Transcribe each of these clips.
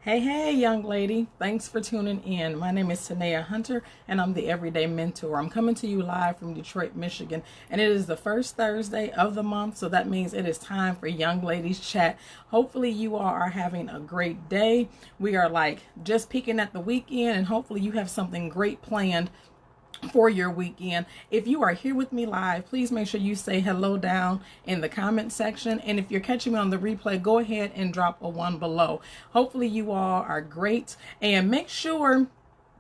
Hey, young lady. Thanks for tuning in. My name is Tanea Hunter, and I'm the Everyday Mentor. I'm coming to you live from Detroit, Michigan, and it is the first Thursday of the month, so that means it is time for Young Ladies Chat. Hopefully, you all are having a great day. We are like just peeking at the weekend, and hopefully, you have something great planned for your weekend. If you are here with me live, please make sure you say hello down in the comment section. And if you're catching me on the replay, go ahead and drop a one below. Hopefully you all are great, and make sure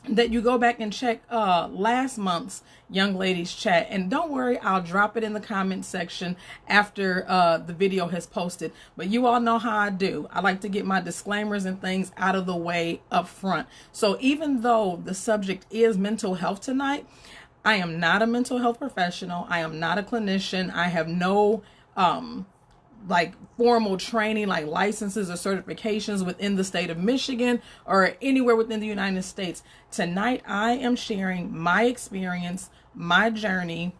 that you go back and check last month's Young Ladies Chat. And don't worry, I'll drop it in the comment section after the video has posted. But you all know how I do. I like to get my disclaimers and things out of the way up front. So even though the subject is mental health tonight, I am not a mental health professional. I am not a clinician. I have no like formal training, like licenses or certifications within the state of Michigan or anywhere within the United States. Tonight, I am sharing my experience, my journey,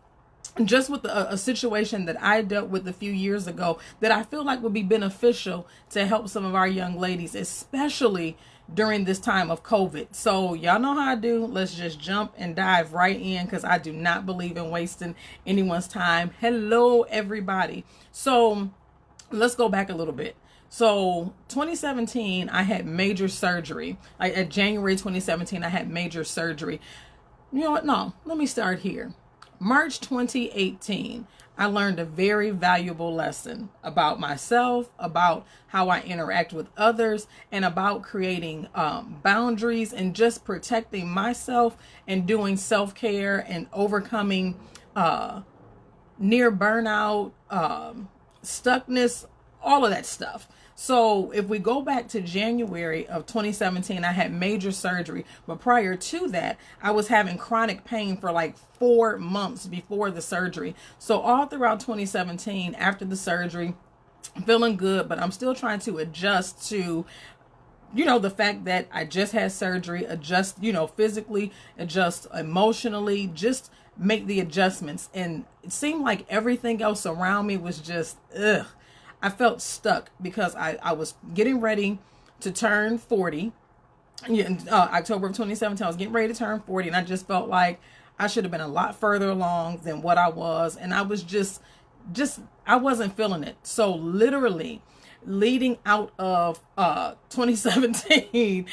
just with a situation that I dealt with a few years ago that I feel like would be beneficial to help some of our young ladies, especially during this time of COVID. So y'all know how I do. Let's just jump and dive right in, because I do not believe in wasting anyone's time. Hello, everybody. So let's go back a little bit. So 2017, I had major surgery. Like at January 2017, I had major surgery. You know what? No, let me start here. March 2018, I learned a very valuable lesson about myself, about how I interact with others, and about creating boundaries and just protecting myself and doing self-care and overcoming near burnout, stuckness, all of that stuff. So if we go back to January of 2017, I had major surgery. But prior to that, I was having chronic pain for like 4 months before the surgery. So all throughout 2017, after the surgery, I'm feeling good, but I'm still trying to adjust to, you know, the fact that I just had surgery, adjust, you know, physically, adjust emotionally, just make the adjustments. And it seemed like everything else around me was just, ugh. I felt stuck because I was getting ready to turn 40. In October of 2017, I was getting ready to turn 40, and I just felt like I should have been a lot further along than what I was. And I was just I wasn't feeling it. So literally leading out of 2017,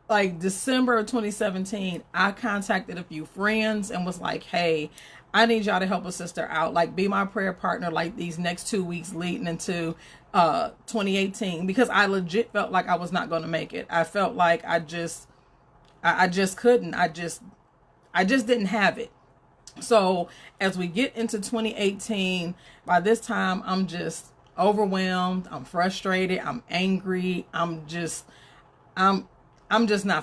like December of 2017, I contacted a few friends and was like, hey, I need y'all to help a sister out, like be my prayer partner like these next 2 weeks leading into 2018, because I legit felt like I was not going to make it. I felt like I just couldn't. I just didn't have it. So as we get into 2018, by this time I'm just overwhelmed, I'm frustrated, I'm angry, I'm just not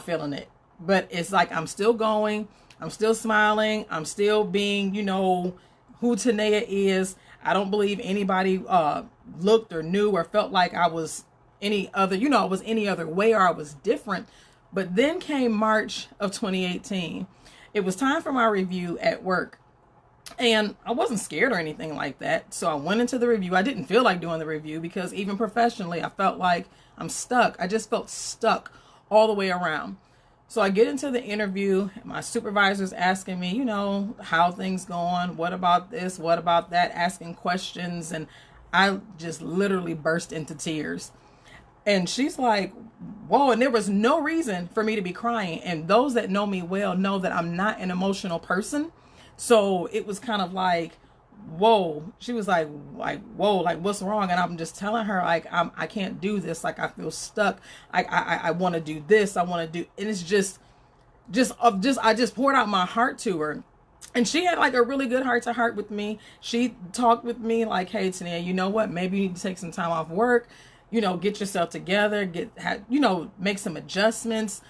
feeling it. But it's like I'm still going, I'm still smiling, I'm still being, you know, who Tanea is. I don't believe anybody looked or knew or felt like I was any other, you know, I was any other way or I was different. But then came March of 2018. It was time for my review at work. And I wasn't scared or anything like that. So I went into the review. I didn't feel like doing the review because even professionally, I felt like I'm stuck. I just felt stuck all the way around. So I get into the interview. My supervisor's asking me, you know, how things going? What about this? What about that? Asking questions. And I just literally burst into tears. And she's like, whoa, and there was no reason for me to be crying. And those that know me well know that I'm not an emotional person. So it was kind of like, whoa. She was like, whoa, like what's wrong? And I'm just telling her, like, I can't do this. Like, I feel stuck. I want to do this. I want to do, and it's I just poured out my heart to her. And she had like a really good heart to heart with me. She talked with me like, hey, Tania, you know what? Maybe you need to take some time off work, you know, get yourself together, you know, make some adjustments.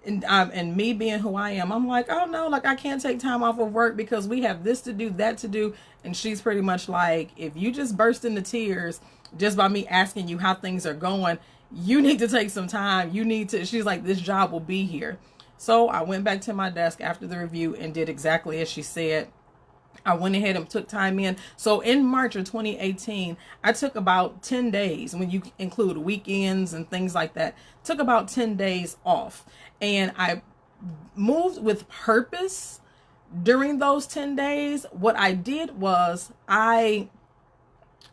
And me being who I am, I'm like, oh no, like I can't take time off of work because we have this to do, that to do. And she's pretty much like, if you just burst into tears just by me asking you how things are going, you need to take some time. You need to, she's like, this job will be here. So I went back to my desk after the review and did exactly as she said. I went ahead and took time in. So in March of 2018, I took about 10 days, when you include weekends and things like that, took about 10 days off. And I moved with purpose during those 10 days. What I did was I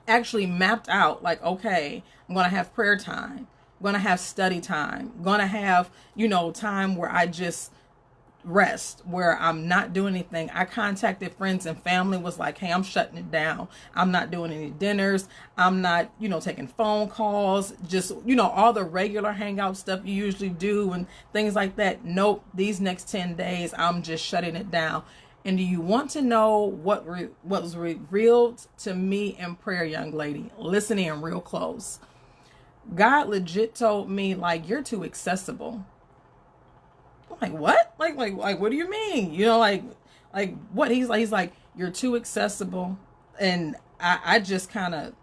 actually mapped out, like, okay, I'm going to have prayer time. I'm going to have study time. I'm going to have, time where I just rest, where I'm not doing anything. I contacted friends and family, was like, hey, I'm shutting it down. I'm not doing any dinners. I'm not, taking phone calls, just, all the regular hangout stuff you usually do and things like that. Nope. These next 10 days, I'm just shutting it down. And do you want to know what was revealed to me in prayer, young lady? Listen in real close. God legit told me, like, you're too accessible. I'm like, what? Like, what do you mean? Like what? He's like, you're too accessible. And I just kind of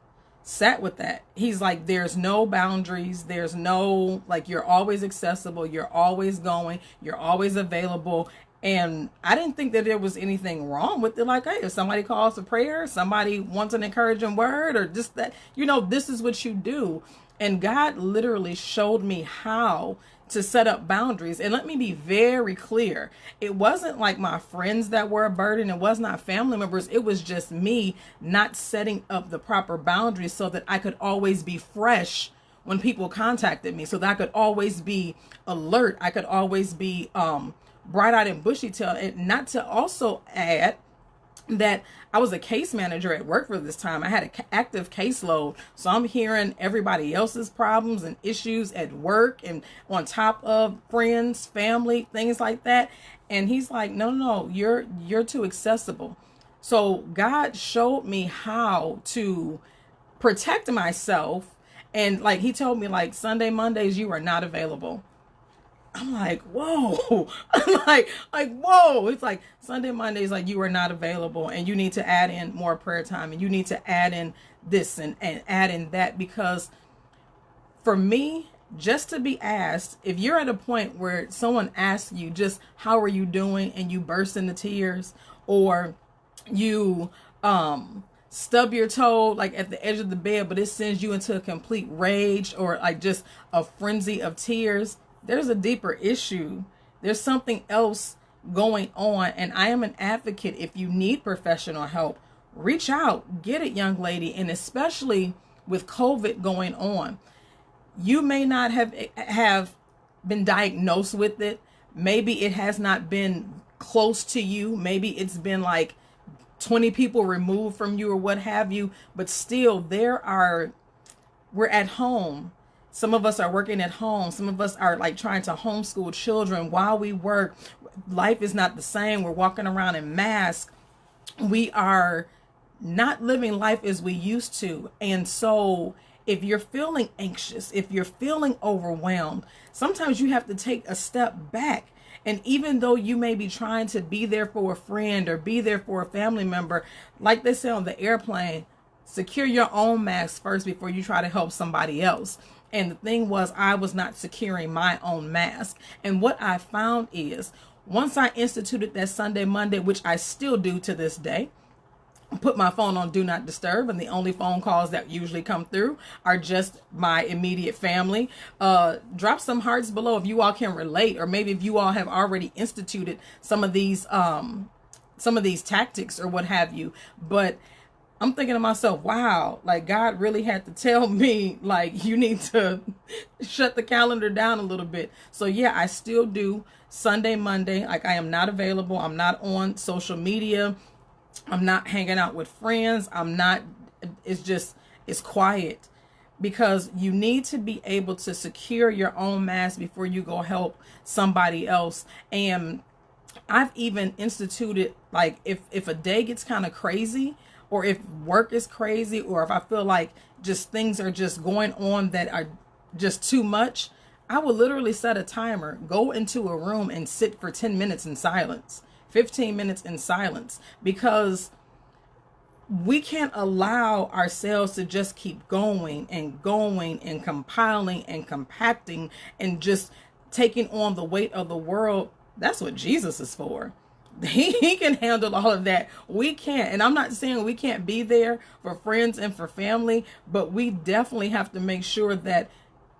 sat with that. He's like, there's no boundaries. There's no, like, you're always accessible. You're always going. You're always available. And I didn't think that there was anything wrong with it. Like, hey, if somebody calls for prayer, somebody wants an encouraging word, or just that, this is what you do. And God literally showed me how to set up boundaries. And let me be very clear. It wasn't like my friends that were a burden. It was not family members. It was just me not setting up the proper boundaries so that I could always be fresh when people contacted me, so that I could always be alert. I could always be bright-eyed and bushy-tailed. And not to also add that I was a case manager at work for this time. I had an active caseload. So I'm hearing everybody else's problems and issues at work, and on top of friends, family, things like that. And he's like, no, you're too accessible. So God showed me how to protect myself. And like, he told me, like, Sunday, Mondays, you are not available. I'm like, whoa. I'm like, whoa. It's like Sunday, Mondays, like, you are not available, and you need to add in more prayer time, and you need to add in this and add in that. Because for me, just to be asked, if you're at a point where someone asks you just, how are you doing? And you burst into tears, or you, stub your toe, like, at the edge of the bed, but it sends you into a complete rage, or like just a frenzy of tears, there's a deeper issue. There's something else going on. And I am an advocate. If you need professional help, reach out, get it, young lady. And especially with COVID going on, you may not have been diagnosed with it. Maybe it has not been close to you. Maybe it's been like 20 people removed from you or what have you. But still, we're at home. Some of us are working at home. Some of us are like trying to homeschool children while we work. Life is not the same. We're walking around in masks. We are not living life as we used to. And so if you're feeling anxious, if you're feeling overwhelmed, sometimes you have to take a step back. And even though you may be trying to be there for a friend or be there for a family member, like they say on the airplane, secure your own mask first before you try to help somebody else. And the thing was, I was not securing my own mask. And what I found is, once I instituted that Sunday, Monday, which I still do to this day, put my phone on do not disturb, and the only phone calls that usually come through are just my immediate family. Drop some hearts below if you all can relate, or maybe if you all have already instituted some of these tactics or what have you. But I'm thinking to myself, wow, like, God really had to tell me, like, you need to shut the calendar down a little bit. So yeah, I still do Sunday, Monday. Like, I am not available. I'm not on social media. I'm not hanging out with friends. It's quiet, because you need to be able to secure your own mask before you go help somebody else. And I've even instituted, like, if a day gets kind of crazy, or if work is crazy, or if I feel like just things are just going on that are just too much, I will literally set a timer, go into a room and sit for 10 minutes in silence, 15 minutes in silence, because we can't allow ourselves to just keep going and compiling and compacting and just taking on the weight of the world. That's what Jesus is for. He can handle all of that. We can't. And I'm not saying we can't be there for friends and for family, but we definitely have to make sure that,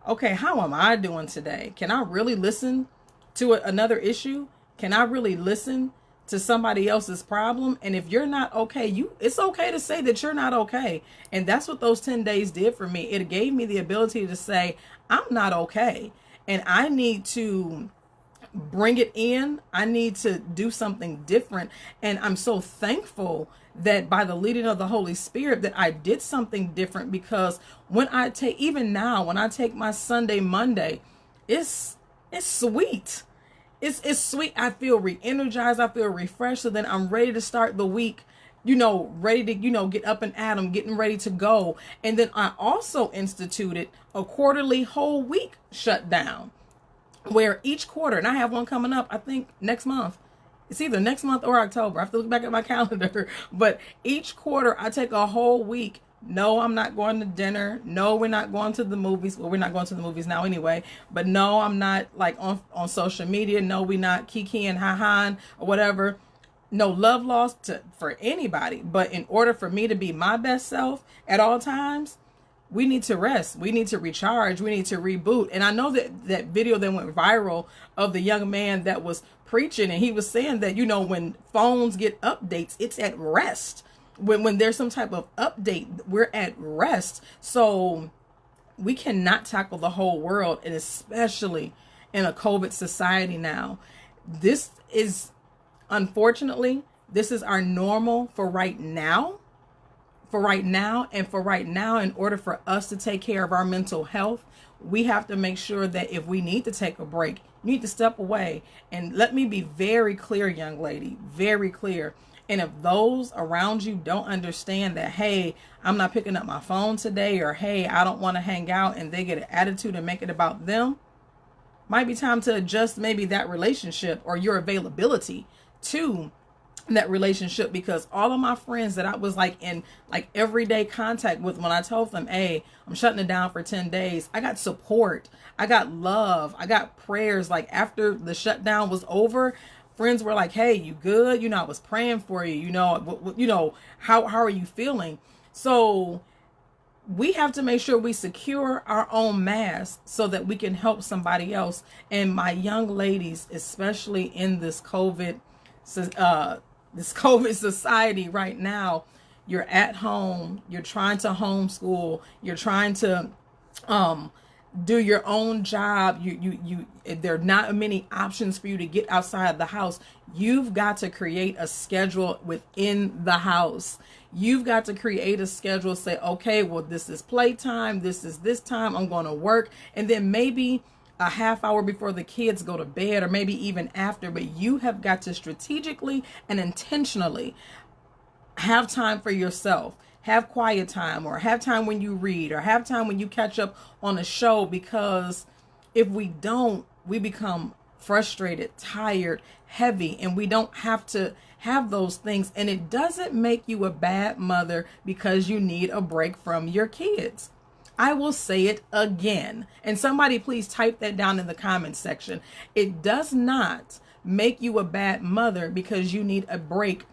okay, how am I doing today? Can I really listen to another issue? Can I really listen to somebody else's problem? And if you're not okay, it's okay to say that you're not okay. And that's what those 10 days did for me. It gave me the ability to say, I'm not okay. And I need to bring it in. I need to do something different. And I'm so thankful that by the leading of the Holy Spirit that I did something different, because when I take, even now, when I take my Sunday, Monday, it's sweet. It's sweet. I feel re-energized. I feel refreshed. So then I'm ready to start the week, ready to, get up and at 'em, getting ready to go. And then I also instituted a quarterly whole week shutdown, where each quarter, and I have one coming up, I think next month. It's either next month or October. I have to look back at my calendar. But each quarter, I take a whole week. No, I'm not going to dinner. No, we're not going to the movies. Well, we're not going to the movies now anyway. But no, I'm not like on social media. No, we're not kikiing, ha-haing, or whatever. No love lost for anybody. But in order for me to be my best self at all times, we need to rest. We need to recharge. We need to reboot. And I know that video that went viral of the young man that was preaching, and he was saying that, when phones get updates, it's at rest. When there's some type of update, we're at rest. So we cannot tackle the whole world, and especially in a COVID society now. This is, unfortunately, this is our normal for right now. In order for us to take care of our mental health, we have to make sure that if we need to take a break, you need to step away. And let me be very clear, young lady, very clear. And if those around you don't understand that, hey, I'm not picking up my phone today, or hey, I don't want to hang out, and they get an attitude and make it about them, might be time to adjust maybe that relationship or your availability to that relationship. Because all of my friends that I was in everyday contact with, when I told them, hey, I'm shutting it down for 10 days, I got support, I got love, I got prayers. Like, after the shutdown was over, friends were like, hey, you good? I was praying for you, how are you feeling? So we have to make sure we secure our own masks so that we can help somebody else. And my young ladies, especially in this COVID society right now, you're at home, you're trying to homeschool, you're trying to do your own job. There are not many options for you to get outside the house. You've got to create a schedule within the house. You've got to create a schedule. Say, okay, well, this is playtime. This is this time I'm going to work. And then maybe a half hour before the kids go to bed, or maybe even after. But you have got to strategically and intentionally have time for yourself. Have quiet time, or have time when you read, or have time when you catch up on a show. Because if we don't, we become frustrated, tired, heavy, and we don't have to have those things. And it doesn't make you a bad mother because you need a break from your kids. I will say it again. And somebody please type that down in the comments section. It does not make you a bad mother because you need a break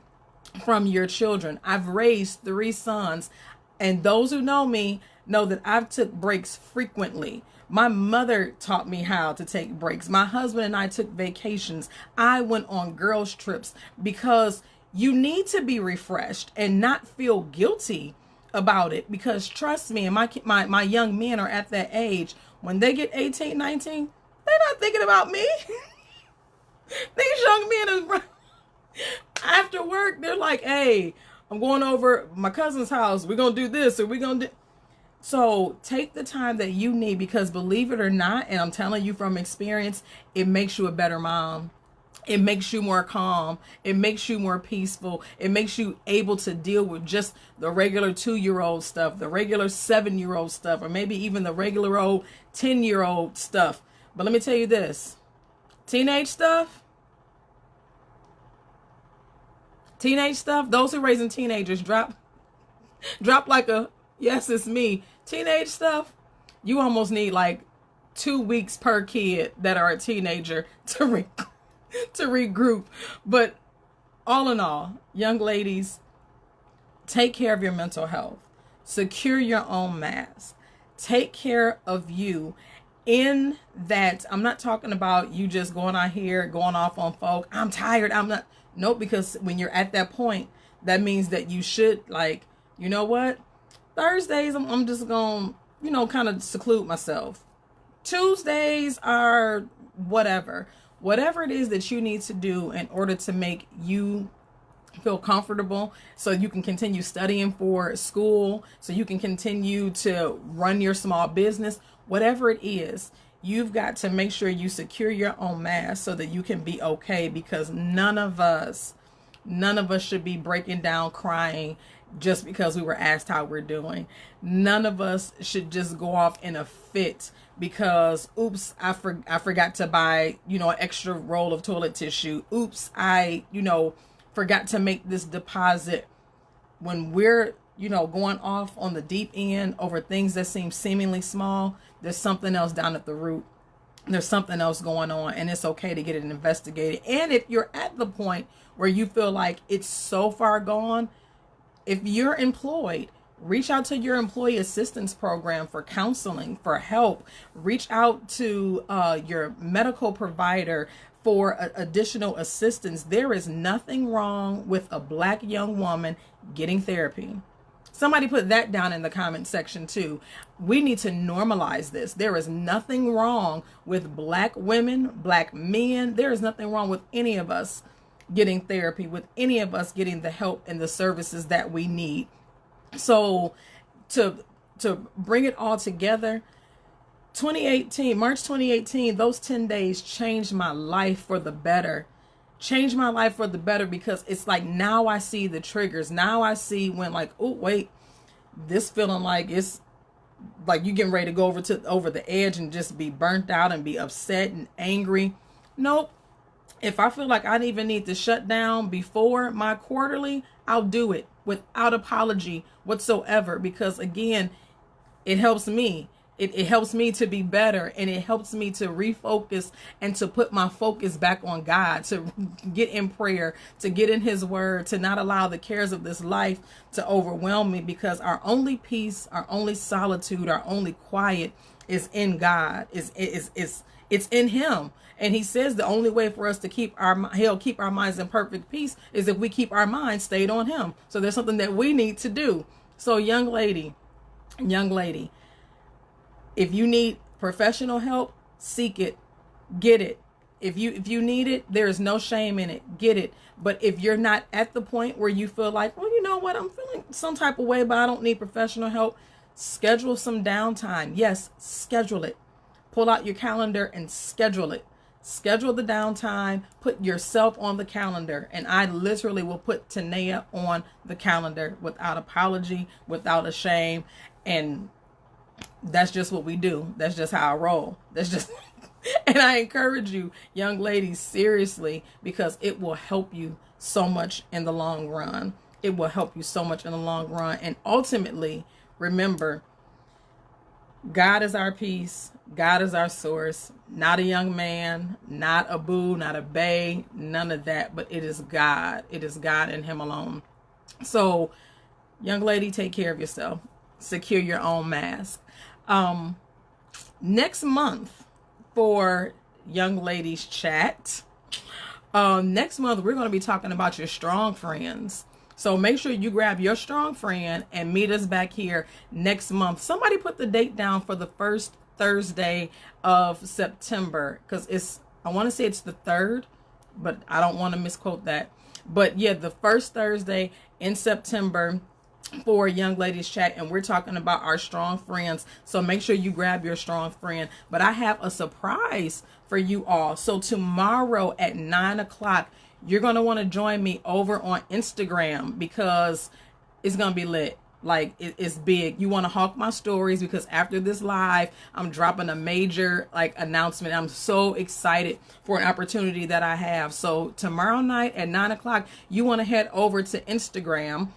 from your children. I've raised 3 sons, and those who know me know that I've took breaks frequently. My mother taught me how to take breaks. My husband and I took vacations. I went on girls' trips, because you need to be refreshed and not feel guilty about it. Because trust me, and my young men are at that age, when they get 18, 19, they're not thinking about me. These young men are after work, they're like, hey, I'm going over my cousin's house. We're going to do this, or we're going to do. So take the time that you need, because believe it or not, and I'm telling you from experience, it makes you a better mom. It makes you more calm. It makes you more peaceful. It makes you able to deal with just the regular 2-year-old stuff, the regular 7-year-old stuff, or maybe even the regular old 10-year-old stuff. But let me tell you this, teenage stuff, those who are raising teenagers, drop like a, yes, it's me. Teenage stuff, you almost need like 2 weeks per kid that are a teenager to regroup. But all in all, young ladies, take care of your mental health. Secure your own mask. Take care of you. In that, I'm not talking about you just going out here, going off on folk. I'm tired. I'm not. Nope, because when you're at that point, that means that you should, like, you know what? Thursdays, I'm just going to, kind of seclude myself. Tuesdays are whatever. Whatever it is that you need to do in order to make you feel comfortable, so you can continue studying for school, so you can continue to run your small business, whatever it is, you've got to make sure you secure your own mask so that you can be okay, because none of us should be breaking down crying just because we were asked how we're doing. None of us should just go off in a fit because, oops, I forgot to buy, an extra roll of toilet tissue. Oops, I, forgot to make this deposit. When we're, going off on the deep end over things that seem seemingly small, there's something else down at the root. There's something else going on, and it's okay to get it investigated. And if you're at the point where you feel like it's so far gone, if you're employed, reach out to your employee assistance program for counseling, for help. Reach out to your medical provider for additional assistance. There is nothing wrong with a Black young woman getting therapy. Somebody put that down in the comment section too. We need to normalize this. There is nothing wrong with Black women, Black men. There is nothing wrong with any of us getting therapy, with any of us getting the help and the services that we need. So to bring it all together, March 2018, those 10 days changed my life for the better. Changed my life for the better, because it's like, now I see the triggers. Now I see when, like, oh wait, this feeling like it's like you getting ready to go over the edge and just be burnt out and be upset and angry. Nope. If I feel like I even need to shut down before my quarterly, I'll do it without apology whatsoever, because again, it helps me. It helps me to be better, and it helps me to refocus and to put my focus back on God, to get in prayer, to get in His Word, to not allow the cares of this life to overwhelm me, because our only peace, our only solitude, our only quiet is in God. It's in Him. And He says the only way for us to He'll keep our minds in perfect peace is if we keep our minds stayed on Him. So there's something that we need to do. So young lady, if you need professional help, seek it, get it. If you need it, there is no shame in it. Get it. But if you're not at the point where you feel like, well, you know what, I'm feeling some type of way, but I don't need professional help, schedule some downtime. Yes, schedule it. Pull out your calendar and schedule it. Schedule the downtime. Put yourself on the calendar. And I literally will put Tanea on the calendar without apology, without a shame. And that's just what we do. That's just how I roll. That's just, and I encourage you, young ladies, seriously, because it will help you so much in the long run. It will help you so much in the long run. And ultimately, remember, God is our peace. God is our source. Not a young man, not a boo, not a bae, none of that. But it is God. It is God and Him alone. So, young lady, take care of yourself. Secure your own mask. Next month for Young Ladies Chat, next month we're going to be talking about your strong friends. So make sure you grab your strong friend and meet us back here next month. Somebody put the date down for the first Thursday of September, because I want to say it's the 3rd, but I don't want to misquote that. But yeah, the first Thursday in September for Young Ladies Chat, and we're talking about our strong friends. So make sure you grab your strong friend. But I have a surprise for you all. So tomorrow at 9 o'clock, you're going to want to join me over on Instagram, because it's going to be lit. Like, it's big. You want to hawk my stories, because after this live, I'm dropping a major announcement. I'm so excited for an opportunity that I have. So tomorrow night at 9 o'clock, you want to head over to Instagram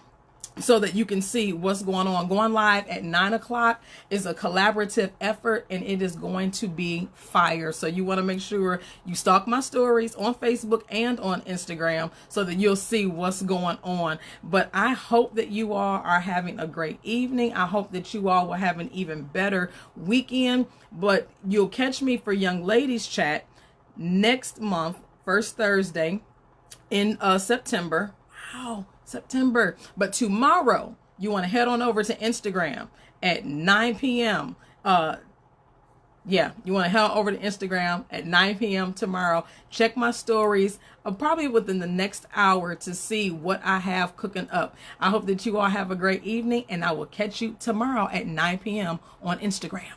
so that you can see what's going on. Going live at 9 o'clock is a collaborative effort, and it is going to be fire. So you want to make sure you stalk my stories on Facebook and on Instagram so that you'll see what's going on. But I hope that you all are having a great evening. I hope that you all will have an even better weekend. But you'll catch me for Young Ladies Chat next month, first Thursday in September. Wow, September. But tomorrow, you want to head on over to Instagram at 9 p.m. You want to head over to Instagram at 9 p.m. tomorrow. Check my stories probably within the next hour to see what I have cooking up. I hope that you all have a great evening, and I will catch you tomorrow at 9 p.m. on Instagram.